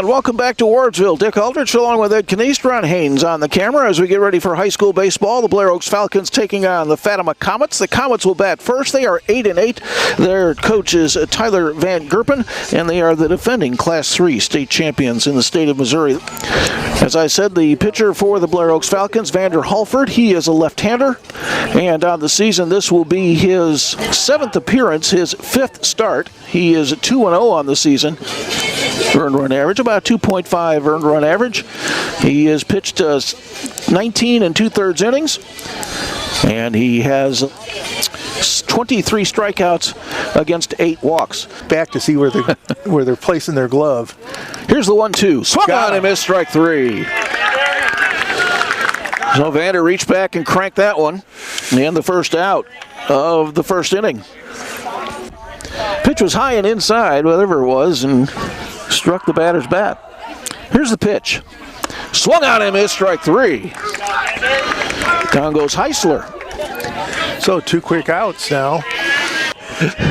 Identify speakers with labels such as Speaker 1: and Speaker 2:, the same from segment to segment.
Speaker 1: And welcome back to Wardsville. Dick Aldrich along with Ed Kniest, Ron Haynes on the camera as we get ready for high school baseball. The Blair Oaks Falcons taking on the Fatima Comets. The Comets will bat first. They are 8-8. Their coach is Tyler Van Gerpen, and they are the defending Class 3 state champions in the state of Missouri. As I said, the pitcher for the Blair Oaks Falcons, Vander Halford, he is a left-hander, and on the season this will be his 7th appearance, his 5th start. He is 2-0 on the season. Earned run average, about 2.5 earned run average. He has pitched 19 2/3 innings, and he has 23 strikeouts against 8 walks.
Speaker 2: Back to see where they're placing their glove.
Speaker 1: Here's the 1-2. Swung on and missed, strike 3. So Vander reached back and cranked that one, and the first out of the first inning. Pitch was high and inside, whatever it was, and struck the batter's bat. Here's the pitch. Swung on and missed, strike 3. Down goes Heisler.
Speaker 2: So 2 quick outs now.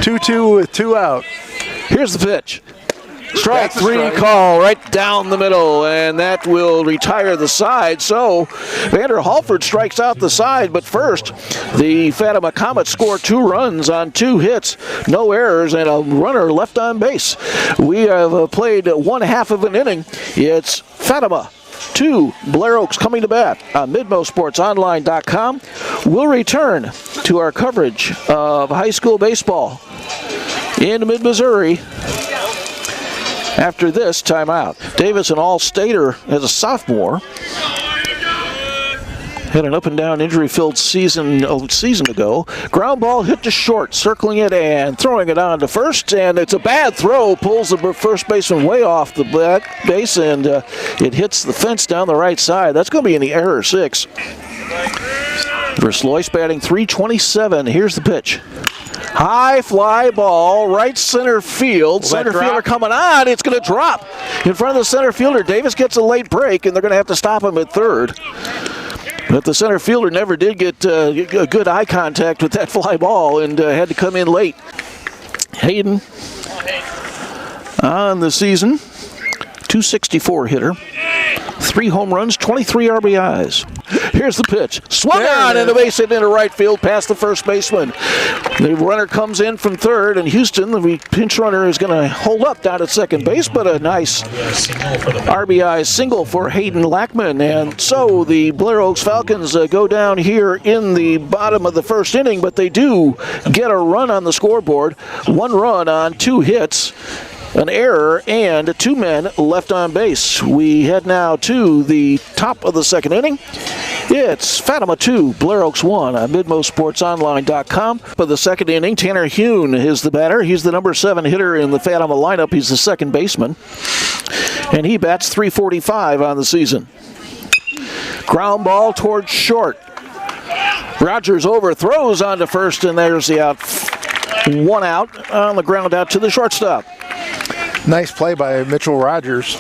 Speaker 2: 2-2 with 2 out.
Speaker 1: Here's the pitch. Strike 3 call right down the middle, and that will retire the side. So Vander Halford strikes out the side, but first the Fatima Comets score 2 runs on 2 hits, no errors, and a runner left on base. We have played 1/2 of an inning. It's Fatima 2, Blair Oaks coming to bat on MidMoSportsOnline.com. We'll return to our coverage of high school baseball in mid-Missouri after this timeout. Davis, an all-stater as a sophomore, had an up-and-down injury-filled season ago. Ground ball hit to short, circling it and throwing it on to first, and it's a bad throw. Pulls the first baseman way off the back base, and it hits the fence down the right side. That's going to be in the error 6. Verslues batting .327. Here's the pitch. High fly ball, right center field. Center fielder coming on. It's going to drop in front of the center fielder. Davis gets a late break, and they're going to have to stop him at third. But the center fielder never did get a good eye contact with that fly ball and had to come in late. Hayden on the season, .264 hitter. 3 home runs, 23 RBIs. Here's the pitch. Swung on and a base hit into right field past the first baseman. The runner comes in from third, and Houston, the pinch runner, is going to hold up down at second base, but a nice RBI single for Hayden Lackman. And so the Blair Oaks Falcons go down here in the bottom of the first inning, but they do get a run on the scoreboard. 1 run on 2 hits. An error and 2 men left on base. We head now to the top of the second inning. It's Fatima 2, Blair Oaks 1 on MidMoSportsOnline.com. For the second inning, Tanner Hune is the batter. He's the number 7 hitter in the Fatima lineup. He's the second baseman. And he bats .345 on the season. Ground ball towards short. Rogers overthrows onto first, and there's the out. 1 out on the ground out to the shortstop.
Speaker 2: Nice play by Mitchell Rogers.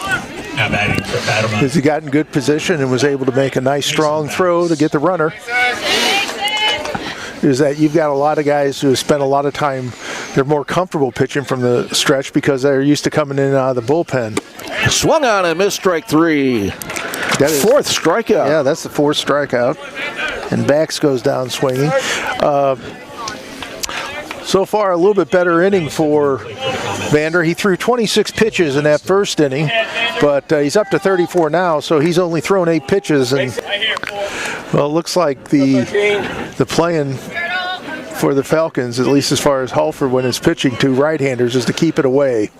Speaker 2: As he got in good position and was able to make a nice strong throw to get the runner. Is that you've got a lot of guys who have spent a lot of time, they're more comfortable pitching from the stretch because they're used to coming in and out of the bullpen.
Speaker 1: Swung on and missed, strike 3. That is 4th strikeout.
Speaker 2: Yeah, that's the 4th strikeout. And Bax goes down swinging. So far, a little bit better inning for Vander. He threw 26 pitches in that first inning, but he's up to 34 now, so he's only thrown 8 pitches. And well, it looks like the plan for the Falcons, at least as far as Halford when it's pitching to right-handers, is to keep it away.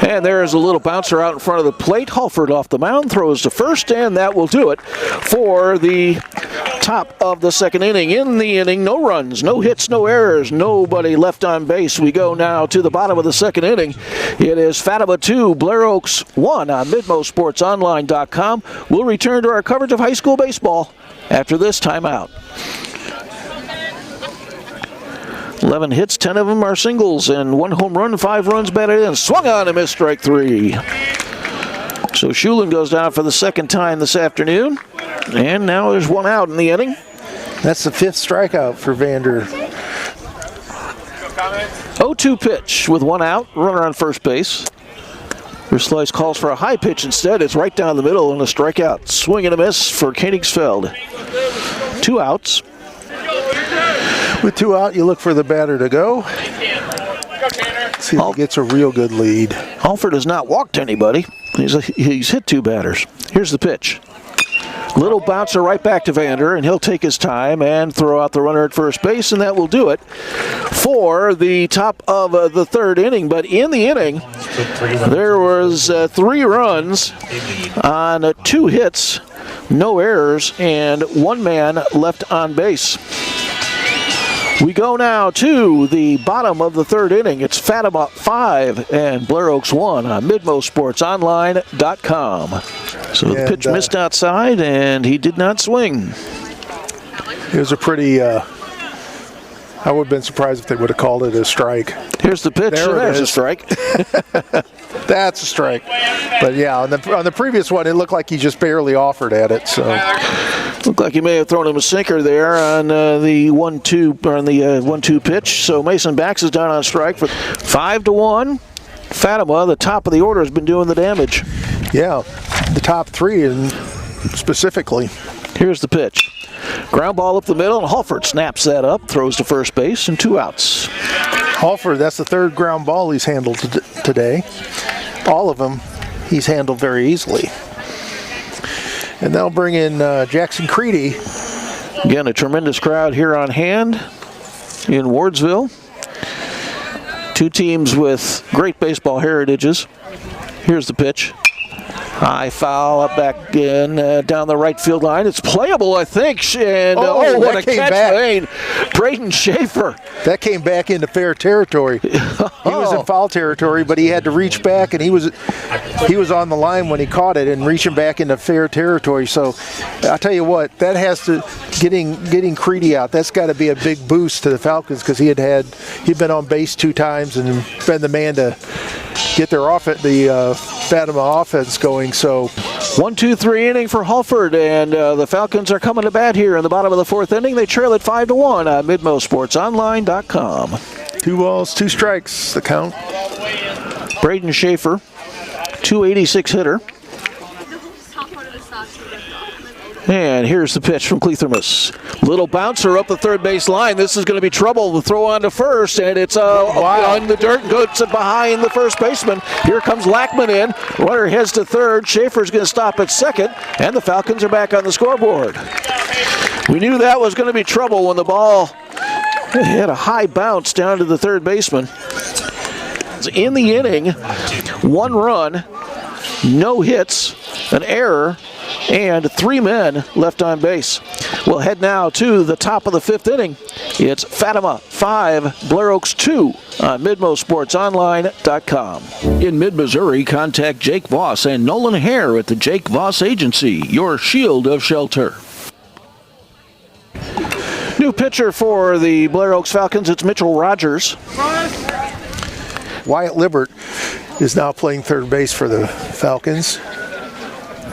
Speaker 1: And there is a little bouncer out in front of the plate. Halford off the mound, throws to first, and that will do it for the top of the second inning. In the inning, no runs, no hits, no errors, nobody left on base. We go now to the bottom of the second inning. It is Fatima 2, Blair Oaks 1 on MidMoSportsOnline.com. We'll return to our coverage of high school baseball after this timeout. 11 hits, 10 of them are singles, and 1 home run, 5 runs batted in. Swung on and missed, strike 3. So Schulte goes down for the second time this afternoon, and now there's 1 out in the inning.
Speaker 2: That's the 5th strikeout for Vander.
Speaker 1: 0-2 pitch with 1 out, runner on first base. Verslues calls for a high pitch instead. It's right down the middle and a strikeout. Swing and a miss for Koenigsfeld. 2 outs.
Speaker 2: With 2 out, you look for the batter to go. See if he gets a real good lead.
Speaker 1: Halford has not walked anybody. He's hit 2 batters. Here's the pitch. Little bouncer right back to Vander, and he'll take his time and throw out the runner at first base, and that will do it for the top of the 3rd inning. But in the inning, there was 3 runs on 2 hits, no errors, and 1 man left on base. We go now to the bottom of the 3rd inning. It's Fatima 5 and Blair Oaks 1 on MidMoSportsOnline.com. So the pitch missed outside, and he did not swing.
Speaker 2: It was a pretty, I would have been surprised if they would have called it a strike.
Speaker 1: Here's the pitch. There's a strike.
Speaker 2: That's a strike. But yeah, on the previous one, it looked like he just barely offered at it. So
Speaker 1: looked like he may have thrown him a sinker there on the 1-2 pitch. So Mason Bax is down on strike for 5-1. Fatima, the top of the order, has been doing the damage.
Speaker 2: Yeah, the top 3 and specifically.
Speaker 1: Here's the pitch. Ground ball up the middle, and Halford snaps that up, throws to first base, and 2 outs.
Speaker 2: Halford, that's the 3rd ground ball he's handled today. All of them he's handled very easily. And they'll bring in Jackson Creedy.
Speaker 1: Again, a tremendous crowd here on hand in Wardsville. 2 teams with great baseball heritages. Here's the pitch. High foul up back in down the right field line. It's playable, I think. And what a catch made. Braden Schaefer.
Speaker 2: That came back into fair territory. He was in foul territory, but he had to reach back, and he was on the line when he caught it and reaching back into fair territory. So I'll tell you what, that has to getting Creedy out. That's got to be a big boost to the Falcons, because he'd been on base 2 times and been the man to get their the Fatima offense going. So
Speaker 1: 1-2-3 inning for Halford, and the Falcons are coming to bat here in the bottom of the 4th inning. They trail it 5-1 on MidMoSportsOnline.com. 2
Speaker 2: balls, 2 strikes, the count.
Speaker 1: Braden Schaefer, 286 hitter. And here's the pitch from Cleathermus. Little bouncer up the 3rd base line. This is going to be trouble. The throw on to first, and it's on the dirt, goes behind the first baseman. Here comes Lackman in. Runner heads to 3rd. Schaefer's going to stop at 2nd, and the Falcons are back on the scoreboard. We knew that was going to be trouble when the ball had a high bounce down to the 3rd baseman. In the inning, 1 run, no hits, an error, and 3 men left on base. We'll head now to the top of the 5th inning. It's Fatima 5, Blair Oaks 2 on MidMoSportsOnline.com. In mid-Missouri, contact Jake Voss and Nolan Hare at the Jake Voss Agency, your shield of shelter. New pitcher for the Blair Oaks Falcons, it's Mitchell Rogers.
Speaker 2: Wyatt Libbert is now playing 3rd base for the Falcons.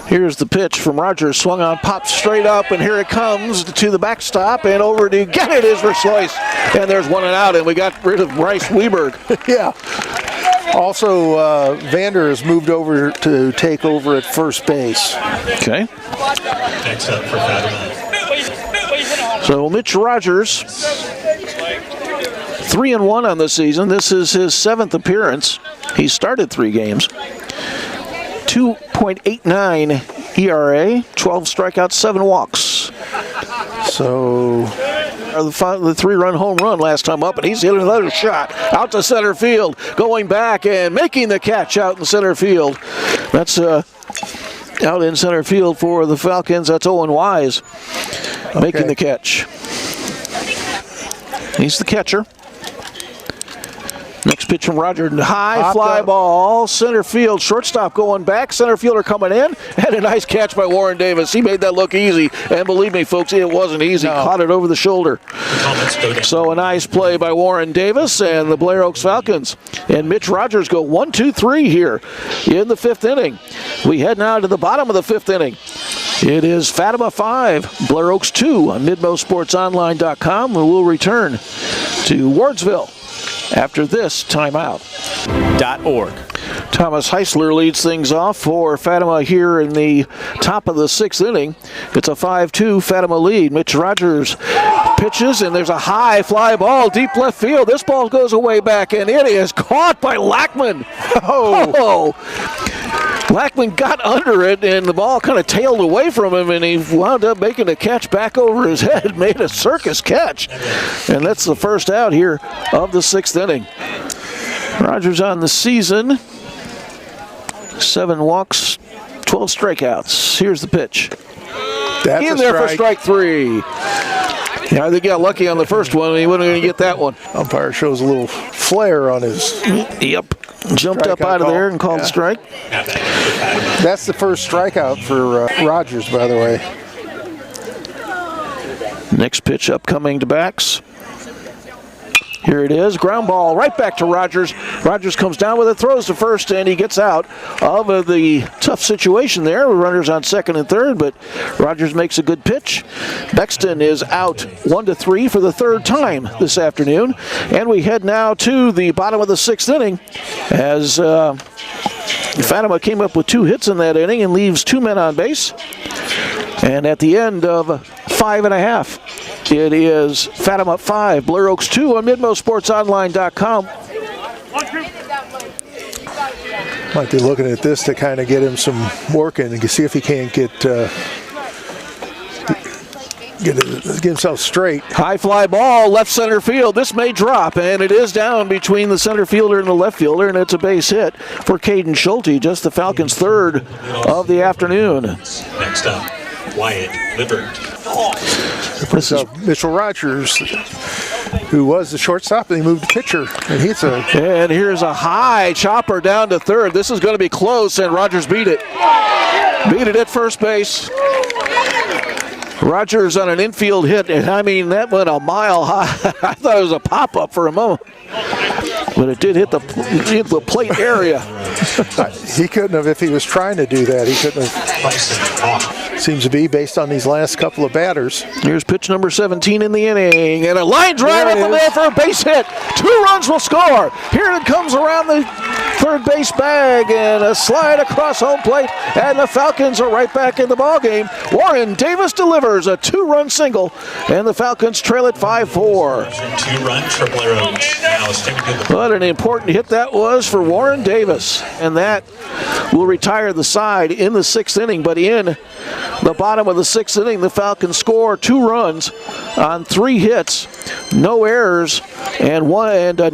Speaker 1: Here's the pitch from Rogers, swung on, pops straight up, and here it comes to the backstop, and over to get it is Verslues. And there's 1 out, and we got rid of Bryce Weberg.
Speaker 2: Yeah. Also, Vander has moved over to take over at first base.
Speaker 1: Okay.
Speaker 3: Next up for Fatima.
Speaker 1: So Mitch Rogers, 3-1 on the season. This is his 7th appearance. He started 3 games. 2.89 ERA, 12 strikeouts, 7 walks.
Speaker 2: So
Speaker 1: the 3-run home run last time up, and he's hit another shot out to center field, going back and making the catch out in center field. That's out in center field for the Falcons. That's Owyn Wise making the catch. He's the catcher. Next pitch from Roger, high fly ball, center field, shortstop going back, center fielder coming in, and a nice catch by Warren Davis. He made that look easy, and believe me, folks, it wasn't easy. No. Caught it over the shoulder. So a nice play by Warren Davis and the Blair Oaks Falcons. And Mitch Rogers go 1-2-3 here in the 5th inning. We head now to the bottom of the 5th inning. It is Fatima 5, Blair Oaks 2 on MidMoSportsOnline.com, and we'll return to Wardsville after this timeout.
Speaker 3: .org.
Speaker 1: Thomas Heisler leads things off for Fatima here in the top of the 6th inning. It's a 5-2 Fatima lead. Mitch Rogers pitches, and there's a high fly ball deep left field. This ball goes away back, and it is caught by Lackman. Oh! Lackman got under it, and the ball kind of tailed away from him, and he wound up making a catch back over his head, made a circus catch. And that's the first out here of the 6th inning. Rogers on the season, 7 walks, 12 strikeouts. Here's the pitch.
Speaker 2: That's
Speaker 1: in there for strike 3. Yeah, I think he got lucky on the first one. He wasn't going to get that one.
Speaker 2: Umpire shows a little flare on his.
Speaker 1: Yep. Jumped up out of there and called strike.
Speaker 2: That's the first strikeout for Rogers, by the way.
Speaker 1: Next pitch upcoming to backs. Here it is, ground ball right back to Rogers. Rogers comes down with it, throws to first, and he gets out of the tough situation there. Runners on second and third, but Rogers makes a good pitch. Bexton is out 1-3 for the third time this afternoon. And we head now to the bottom of the 6th inning as Fatima came up with 2 hits in that inning and leaves 2 men on base. And at the end of 5.5, it is Fatima 5, Blair Oaks 2 on MidMoSportsOnline.com.
Speaker 2: Might be looking at this to kind of get him some work in and see if he can't get himself straight.
Speaker 1: High fly ball, left center field. This may drop, and it is down between the center fielder and the left fielder, and it's a base hit for Kaden Schulte, just the Falcons' 3rd of the afternoon.
Speaker 3: Next up, Wyatt, Libbert.
Speaker 2: This is Mitchell Rogers, who was the shortstop, and he moved to pitcher, and hits a.
Speaker 1: And here's a high chopper down to third. This is going to be close, and Rogers beat it. Beat it at first base. Rogers on an infield hit, and I mean, that went a mile high. I thought it was a pop-up for a moment. But it did hit the plate area.
Speaker 2: He couldn't have, if he was trying to do that, he couldn't have. Seems to be based on these last couple of batters.
Speaker 1: Here's pitch number 17 in the inning, and a line drive up the middle for a base hit. 2 runs will score. Here it comes around the third base bag, and a slide across home plate, and the Falcons are right back in the ballgame. Warren Davis delivers a 2-run single, and the Falcons trail it 5-4.
Speaker 3: 2 runs for Blair Oaks.
Speaker 1: What an important hit that was for Warren Davis, and that will retire the side in the 6th inning. But in the bottom of the 6th inning, the Falcons score 2 runs on 3 hits, no errors, and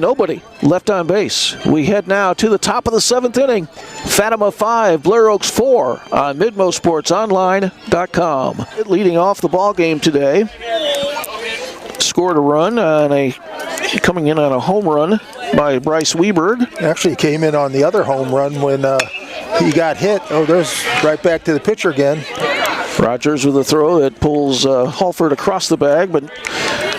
Speaker 1: nobody left on base. We head now to the top of the 7th inning. Fatima 5, Blair Oaks 4 on MidMoSportsOnline.com. Leading off the ball game today, scored a run coming in on a home run by Bryce Weberg.
Speaker 2: Actually came in on the other home run when he got hit. Oh, there's right back to the pitcher again.
Speaker 1: Rogers with a throw that pulls Halford across the bag, but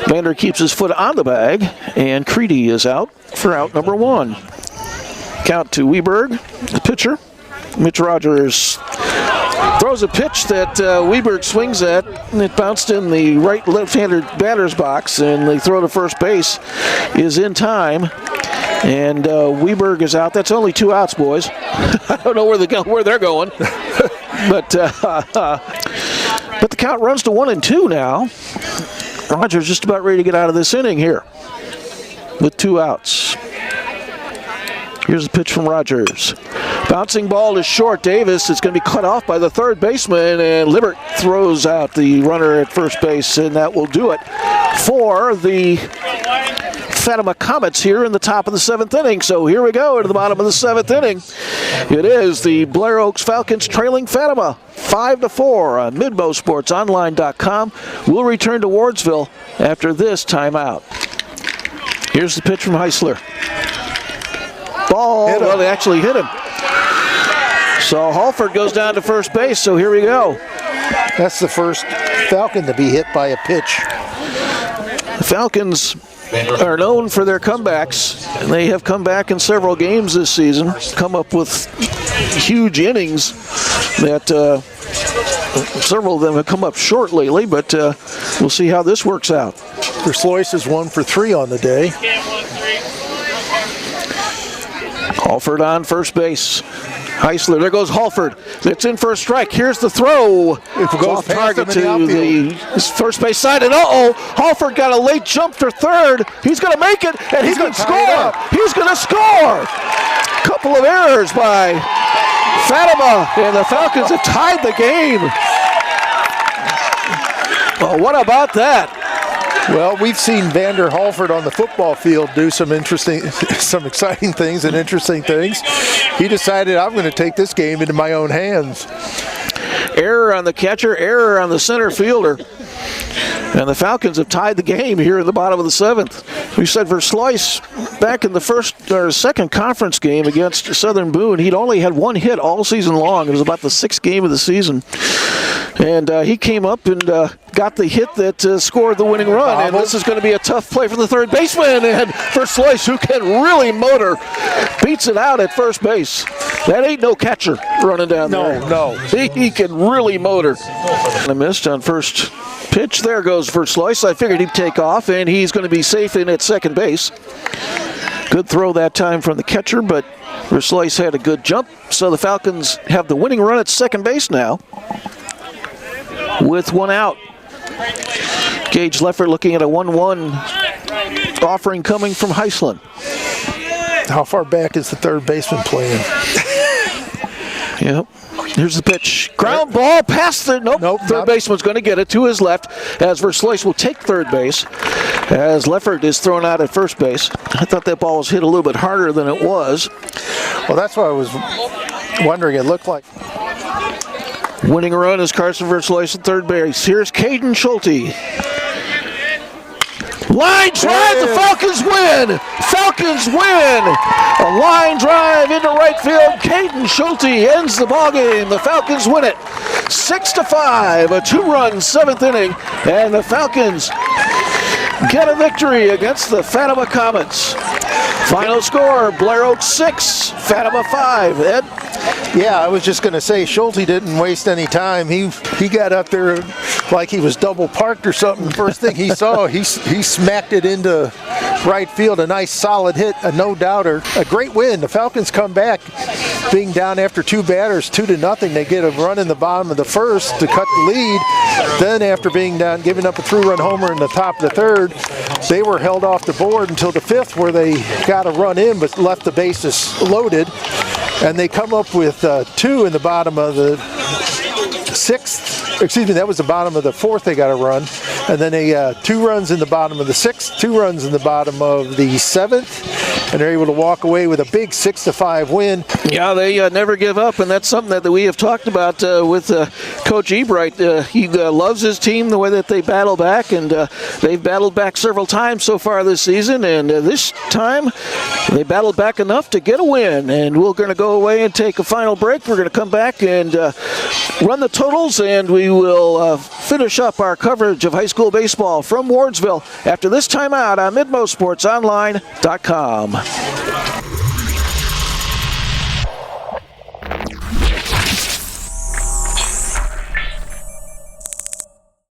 Speaker 1: Vander keeps his foot on the bag, and Creedy is out for out number 1. Count to Weberg, the pitcher. Mitch Rogers throws a pitch that Weberg swings at, and it bounced in the left-handed batter's box, and the throw to first base is in time. And Weberg is out. That's only 2 outs, boys. I don't know where they're going. But the count runs to 1-2 now. Rogers just about ready to get out of this inning here with 2 outs. Here's a pitch from Rogers. Bouncing ball is short. Davis is going to be cut off by the third baseman, and Libbert throws out the runner at first base, and that will do it for the Fatima Comets here in the top of the 7th inning. So here we go to the bottom of the 7th inning. It is the Blair Oaks Falcons trailing Fatima 5-4 on MidMoSportsOnline.com. We'll return to Wardsville after this timeout. Here's the pitch from Heisler. Ball, well, they actually hit him. So Halford goes down to first base, so here we go.
Speaker 2: That's the first Falcon to be hit by a pitch.
Speaker 1: The Falcons are known for their comebacks, and they have come back in several games this season, come up with huge innings that several of them have come up short lately, but we'll see how this works out.
Speaker 2: Verslues is 1 for 3 on the day.
Speaker 1: Halford on first base. Heisler, there goes Halford. It's in for a strike. Here's the throw.
Speaker 2: It goes
Speaker 1: off target
Speaker 2: past
Speaker 1: to the first base side, and Halford got a late jump to third. He's going to make it, and he's going to score. He's going to score. Couple of errors by Fatima, and the Falcons have tied the game. Oh, what about that?
Speaker 2: Well, we've seen Vander Halford on the football field do some exciting things and interesting things. He decided, I'm going to take this game into my own hands.
Speaker 1: Error on the catcher, error on the center fielder. And the Falcons have tied the game here in the bottom of the 7th. We said Verslues back in the second conference game against Southern Boone, he'd only had one hit all season long. It was about the 6th game of the season. And he came up and got the hit that scored the winning run. And this is going to be a tough play for the third baseman. And Verslues, who can really motor, beats it out at first base. That ain't no catcher running down there.
Speaker 2: No.
Speaker 1: He can really motor. I missed on first pitch. There goes Verslues. I figured he'd take off, and he's going to be safe in at second base. Good throw that time from the catcher, but Verslues had a good jump. So the Falcons have the winning run at second base now, with one out. Gage Leffert looking at a 1-1 offering coming from Heisler.
Speaker 2: How far back is the third baseman playing?
Speaker 1: Yep. Here's the pitch. Ground ball past the... Nope. Third baseman's going to get it to his left as Verslues will take third base as Leffert is thrown out at first base. I thought that ball was hit a little bit harder than it was.
Speaker 2: Well, that's what I was wondering. It looked like...
Speaker 1: Winning run is Carson Verslues at third base. Here's Kaden Schulte. Line drive, the Falcons win! Falcons win! A line drive into right field. Kaden Schulte ends the ballgame. The Falcons win it 6-5, a 2-run 7th inning, and the Falcons get a victory against the Fatima Comets. Final score, Blair 6, Fatima 5. Ed?
Speaker 2: Yeah, I was just going to say, Schulte didn't waste any time. He got up there like he was double parked or something. The first thing he saw, he smacked it into right field. A nice solid hit, a no-doubter. A great win. The Falcons come back, being down after 2 batters, 2-0. They get a run in the bottom of the first to cut the lead. Then after being down, giving up a 3-run homer in the top of the third, they were held off the board until the 5th, where they got a run in but left the bases loaded. And they come up with 2 in the bottom of the 6th. Excuse me, that was the bottom of the 4th they got a run. And then they 2 runs in the bottom of the 6th, 2 runs in the bottom of the 7th. And they're able to walk away with a big 6-5 win.
Speaker 1: Yeah, they never give up, and that's something that we have talked about with Coach Ebright. He loves his team, the way that they battle back, and they've battled back several times so far this season, and this time they battled back enough to get a win. And we're going to go away and take a final break. We're going to come back and run the totals, and we will finish up our coverage of high school baseball from Wardsville after this timeout on MidMoSportsOnline.com.